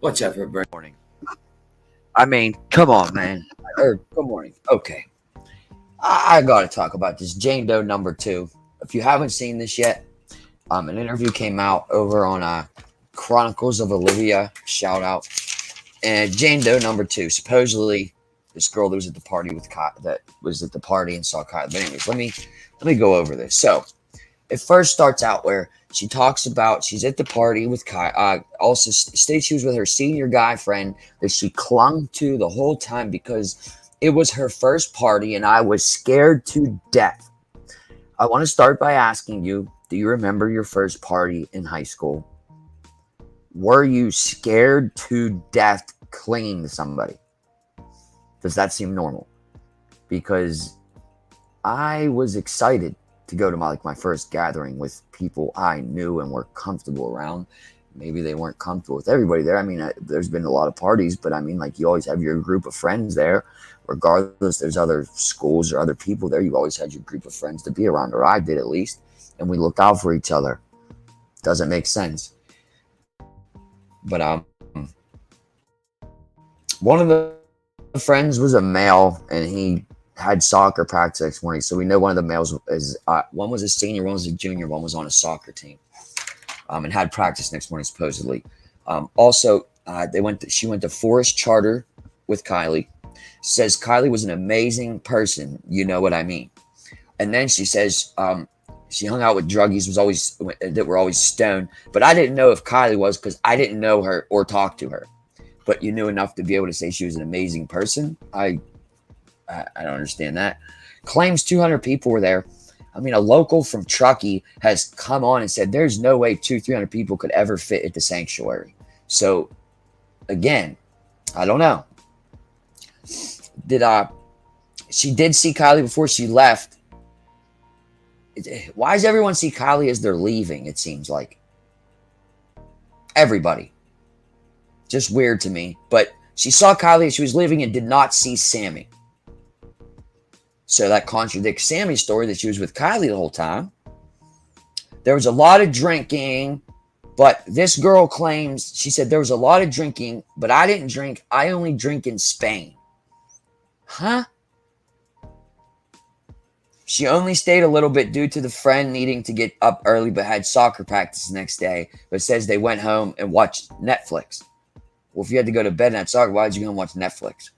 What's up, everybody? Morning. I mean, come on, man. Or good morning. Okay. I gotta talk about this Jane Doe #2. If you haven't seen this yet, an interview came out over on Chronicles of Olivia. Shout out. And Jane Doe #2. Supposedly, this girl that was at the party with that was at the party and saw Kyle. But anyways, let me go over this. So it first starts out where she talks about she's at the party with Kai. Also states she was with her senior guy friend that she clung to the whole time because it was her first party and I was scared to death. I want to start by asking you, do you remember your first party in high school? Were you scared to death clinging to somebody? Does that seem normal? Because I was excited to go to my first gathering with people I knew and were comfortable around. Maybe they weren't comfortable with everybody there. I mean, there's been a lot of parties, but I mean, like, you always have your group of friends there. Regardless, there's other schools or other people there. You always had your group of friends to be around, or I did at least. And we looked out for each other. Doesn't make sense. But one of the friends was a male, and he had soccer practice next morning. So we know one of the males is one was a senior, one was a junior, one was on a soccer team, and had practice next morning supposedly. Also, she went to Forest Charter with Kylie. Says Kylie was an amazing person. You know what I mean? And then she says she hung out with druggies that were always stoned. But I didn't know if Kylie was, because I didn't know her or talk to her. But you knew enough to be able to say she was an amazing person. I don't understand that. Claims 200 people were there. I mean, a local from Truckee has come on and said there's no way 300 people could ever fit at the sanctuary. So, again, I don't know. She did see Kylie before she left. Why does everyone see Kylie as they're leaving, it seems like? Everybody. Just weird to me. But she saw Kylie as she was leaving and did not see Sammy. So that contradicts Sammy's story that she was with Kylie the whole time. There was a lot of drinking, but this girl claims, she said there was a lot of drinking, but I didn't drink. I only drink in Spain. Huh? She only stayed a little bit due to the friend needing to get up early, but had soccer practice the next day, but says they went home and watched Netflix. Well, if you had to go to bed and had soccer, why did you go and watch Netflix?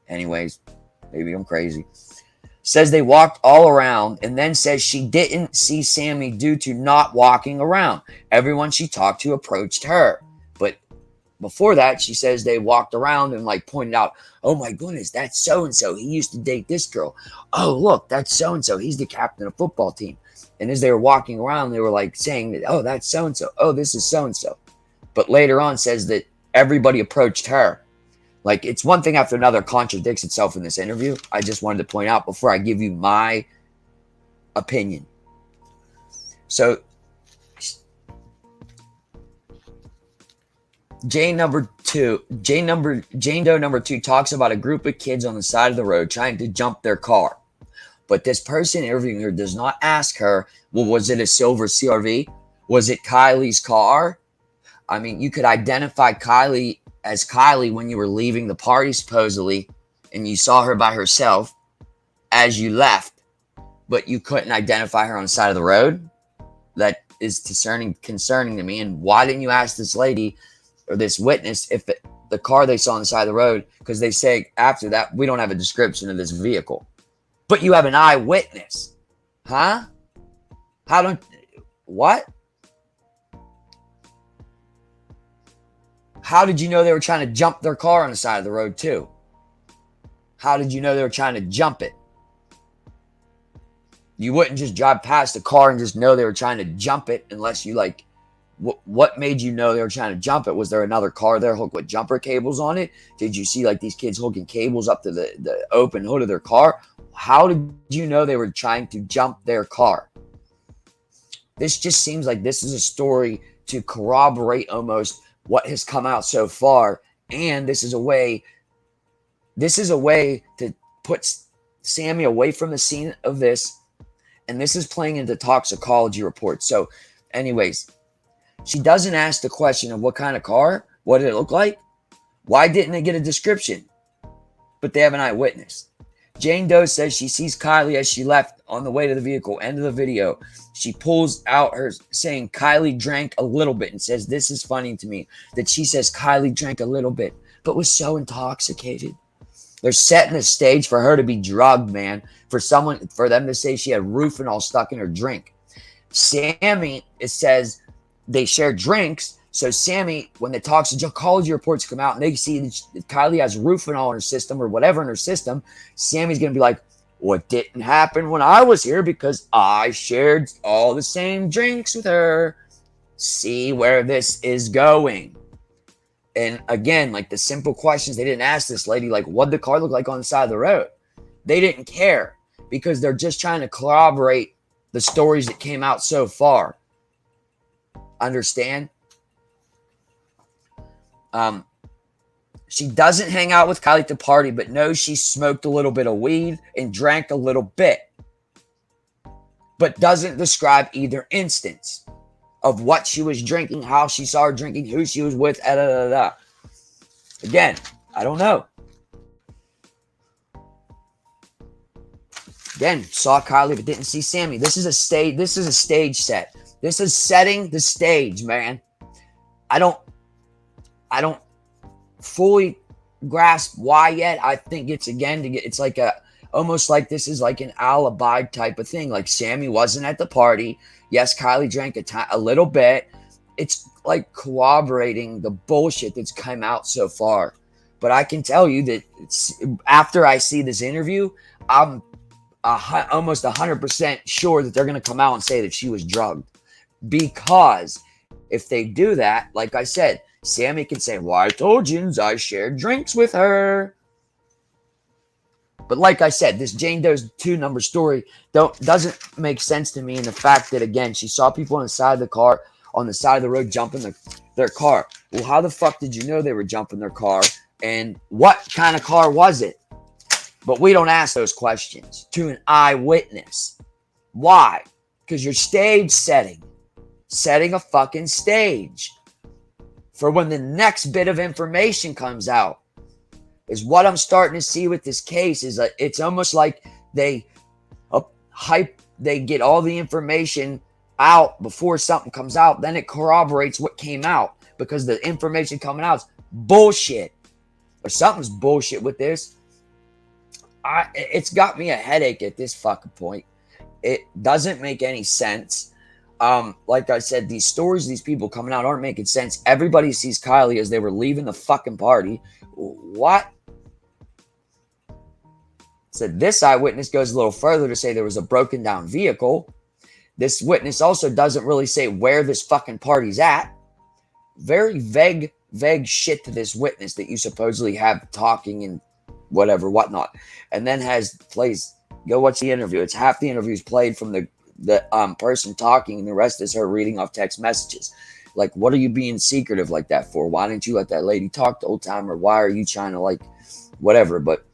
Anyways, maybe I'm crazy. Says they walked all around, and then says she didn't see Sammy due to not walking around. Everyone she talked to approached her. But before that, she says they walked around and pointed out, oh my goodness, that's so-and-so. He used to date this girl. Oh, look, that's so-and-so. He's the captain of the football team. And as they were walking around, they were saying that, oh, that's so-and-so. Oh, this is so-and-so. But later on says that everybody approached her. It's one thing after another contradicts itself in this interview. I just wanted to point out before I give you my opinion. So, Jane Doe #2 talks about a group of kids on the side of the road trying to jump their car. But this person interviewing her does not ask her, well, was it a silver CRV? Was it Kylie's car? I mean, you could identify Kylie as Kylie when you were leaving the party, supposedly, and you saw her by herself as you left, but you couldn't identify her on the side of the road. That is concerning to me. And why didn't you ask this lady or this witness if the car they saw on the side of the road? Because they say after that, we don't have a description of this vehicle, but you have an eyewitness. Huh? What? How did you know they were trying to jump their car on the side of the road too? How did you know they were trying to jump it? You wouldn't just drive past the car and just know they were trying to jump it unless you what made you know they were trying to jump it? Was there another car there hooked with jumper cables on it? Did you see these kids hooking cables up to the open hood of their car? How did you know they were trying to jump their car? This just seems like this is a story to corroborate almost what has come out so far, and this is a way to put Sammy away from the scene of this, and this is playing into toxicology reports. So, anyways, she doesn't ask the question of what kind of car, what did it look like, Why didn't they get a description? But they have an eyewitness. Jane Doe says she sees Kiely as she left on the way to the vehicle. End of the video. She pulls out her saying Kiely drank a little bit and says, this is funny to me, that she says Kiely drank a little bit, but was so intoxicated. They're setting the stage for her to be drugged, man. For them to say she had Rufinol stuck in her drink. Sammy, it says they share drinks. So Sammy, when the toxicology reports come out and they see that Kiely has Rufinol in her system or whatever in her system, Sammy's going to be like, well, it didn't happen when I was here because I shared all the same drinks with her. See where this is going. And again, like the simple questions they didn't ask this lady, like what the car look like on the side of the road. They didn't care because they're just trying to corroborate the stories that came out so far. Understand? She doesn't hang out with Kiely at the party, but knows she smoked a little bit of weed and drank a little bit, but doesn't describe either instance of what she was drinking, how she saw her drinking, who she was with, Again, I don't know. Again, saw Kiely but didn't see Sammy. This is a stage set. This is setting the stage, man. I don't fully grasp why yet. I think it's it's like almost like this is like an alibi type of thing. Like Sammy wasn't at the party. Yes, Kiely drank a little bit. It's like corroborating the bullshit that's come out so far. But I can tell you that after I see this interview, I'm almost 100% sure that they're going to come out and say that she was drugged. Because if they do that, like I said, Sammy can say, well, I told you I shared drinks with her. But like I said, this Jane Doe's 2-number story doesn't make sense to me in the fact that, again, she saw people on the side of the car, on the side of the road, jumping their car. Well, how the fuck did you know they were jumping their car? And what kind of car was it? But we don't ask those questions to an eyewitness. Why? Because you're stage setting a fucking stage for when the next bit of information comes out. Is what I'm starting to see with this case is it's almost like they get all the information out before something comes out, then it corroborates what came out because the information coming out is bullshit or something's bullshit with this. It's got me a headache at this fucking point. It doesn't make any sense. Like I said, these stories, these people coming out aren't making sense. Everybody sees Kiely as they were leaving the fucking party. What? So this eyewitness goes a little further to say there was a broken down vehicle. This witness also doesn't really say where this fucking party's at. Very vague shit to this witness that you supposedly have talking and whatnot. And then go watch the interview. It's half the interview is played from the person talking and the rest is her reading off text messages. Like, what are you being secretive like that for? Why didn't you let that lady talk the whole time? Or why are you trying to whatever? But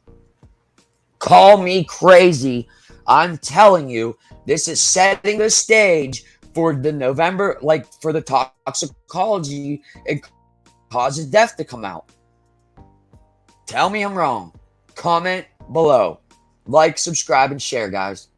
call me crazy. I'm telling you, this is setting the stage for the November, for the toxicology and cause of death to come out. Tell me I'm wrong. Comment below. Like, subscribe, and share, guys.